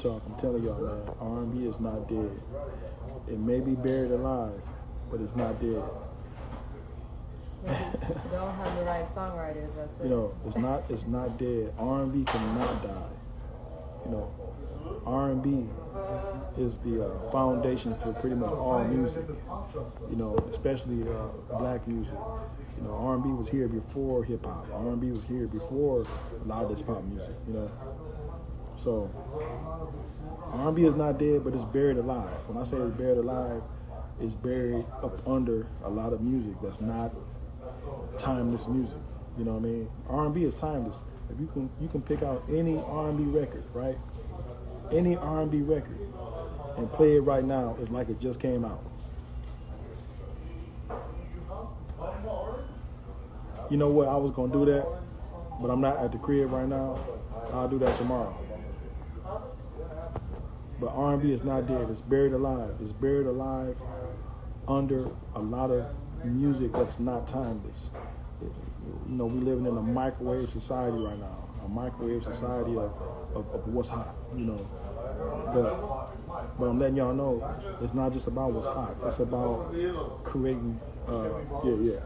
talk. I'm telling y'all, man, R&B is not dead. It may be buried alive, but it's not dead. Don't have the right songwriters. That's it. You know, it's not dead. R&B cannot die. You know, R&B is the foundation for pretty much all music. You know, especially black music. You know, R&B was here before hip hop. R&B was here before a lot of this pop music. You know, so R&B is not dead, but it's buried alive. When I say it's buried alive, it's buried up under a lot of music that's not timeless music. You know what I mean? R&B is timeless. If you can pick out any R&B record, right? Any R&B record and play it right now, it's like it just came out. You know what? I was gonna do that, but I'm not at the crib right now. I'll do that tomorrow. But R&B is not dead. It's buried alive. It's buried alive under a lot of music that's not timeless. You know, we're living in a microwave society right now. A microwave society of what's hot. You know, but I'm letting y'all know it's not just about what's hot. It's about creating. Yeah.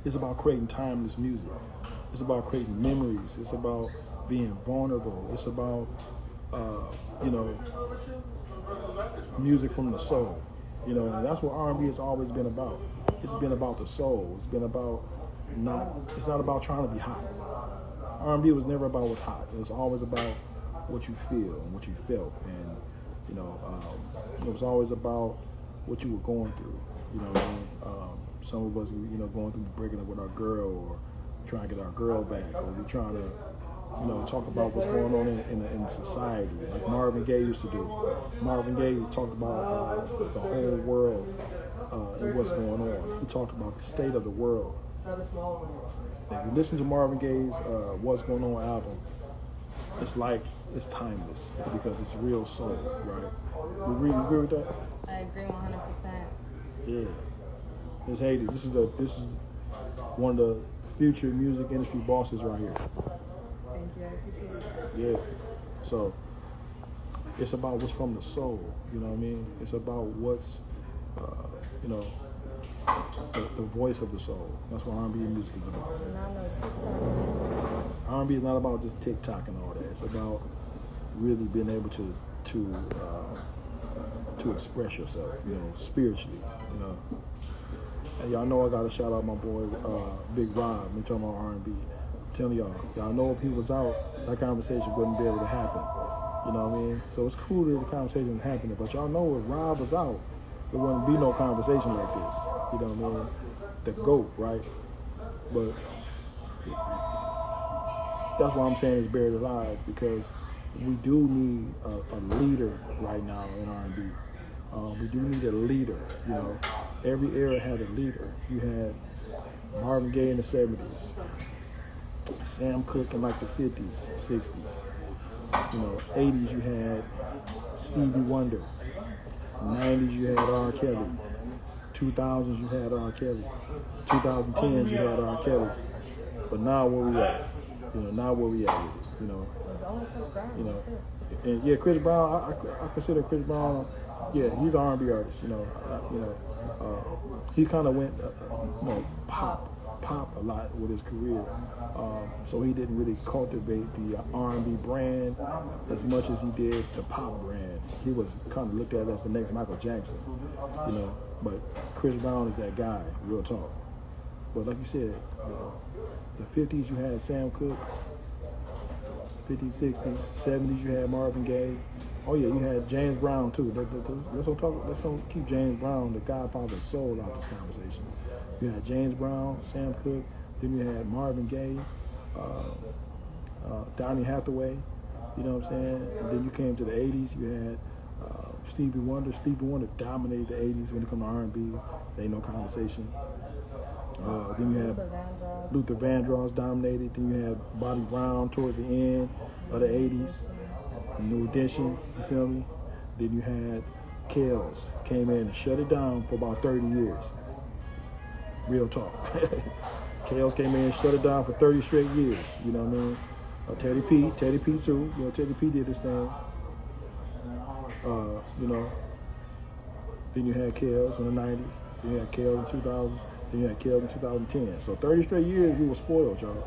It's about creating timeless music. It's about creating memories. It's about being vulnerable. It's about you know, music from the soul. You know, and that's what R&B has always been about. It's been about the soul. It's been about it's not about trying to be hot. R&B was never about what's hot. It was always about what you feel and what you felt. And, you know, it was always about what you were going through. You know what I mean? Some of us, you know, going through breaking up with our girl or trying to get our girl back, or we're trying to, you know, talk about what's going on in society, like Marvin Gaye used to do. Marvin Gaye talked about the whole world and what's going on. He talked about the state of the world. If you listen to Marvin Gaye's What's Going On album, it's like it's timeless because it's real soul, right? You agree with that? I agree 100%. Yeah. It's Haiti. This is one of the future music industry bosses right here. Thank you, I appreciate it. Yeah. So it's about what's from the soul, you know what I mean? It's about what's, you know, the voice of the soul. That's what R&B music is about. R&B is not about just TikTok and all that. It's about really being able to express yourself, you know, spiritually, you know. And y'all know I gotta shout out my boy Big Rob. We talking about R&B. I'm telling y'all know if he was out, that conversation wouldn't be able to happen. You know what I mean? So it's cool that the conversation is happening, but y'all know if Rob was out, there wouldn't be no conversation like this. You know what I mean? The GOAT, right? But that's why I'm saying it's buried alive, because we do need a leader right now in R&B. We do need a leader, you know. Every era had a leader. You had Marvin Gaye in the 70s, Sam Cooke in like the 50s, 60s. You know, 80s you had Stevie Wonder. 90s you had Rkelly. 2000s you had Rkelly. 2010s you had Rkelly. But now where we at? You know, now where we at with it? You know, you know, and yeah, Chris Brown. I consider Chris Brown. Yeah, he's an R&B artist. You know, he kind of went, you know, pop a lot with his career. So he didn't really cultivate the R&B brand as much as he did the pop brand. He was kind of looked at as the next Michael Jackson, you know. But Chris Brown is that guy, real talk. But like you said, the 50s you had Sam Cooke, 50s, 60s, 70s you had Marvin Gaye. Oh yeah, you had James Brown too. Let's don't keep James Brown, the godfather of soul, out of this conversation. You had James Brown, Sam Cooke, then you had Marvin Gaye, Donny Hathaway, you know what I'm saying? And then you came to the 80s, you had Stevie Wonder. Stevie Wonder dominated the 80s when it comes to R&B. There ain't no conversation. Then you had Luther Vandross dominated. Then you had Bobby Brown towards the end of the 80s. New Edition, you feel me? Then you had Kells, came in and shut it down for about 30 years. Real talk. Chaos came in and shut it down for 30 straight years. You know what I mean? Teddy P too. You know, Teddy P did his thing. You know. Then you had Chaos in the 90s. Then you had Chaos in 2000s. Then you had Chaos in 2010. So 30 straight years we were spoiled, y'all.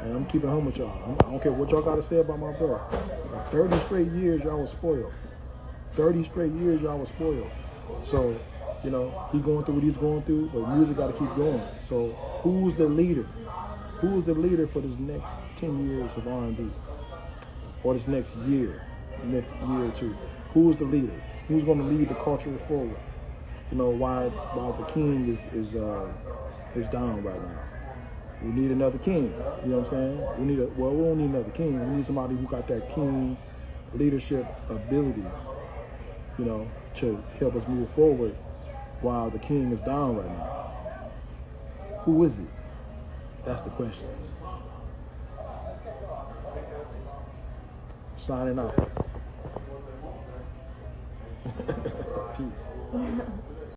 And I'm keeping home with y'all. I don't care what y'all got to say about my brother. For 30 straight years y'all was spoiled. 30 straight years y'all was spoiled. So, you know, he going through what he's going through, but music got to keep going. So who's the leader? Who's the leader for this next 10 years of R&B? Or this next year or two? Who's the leader? Who's going to lead the culture forward? You know, while the king is down right now. We need another king. You know what I'm saying? We don't need another king. We need somebody who got that king leadership ability, you know, to help us move forward while the king is down right now. Who is it? That's the question. Signing out. Peace.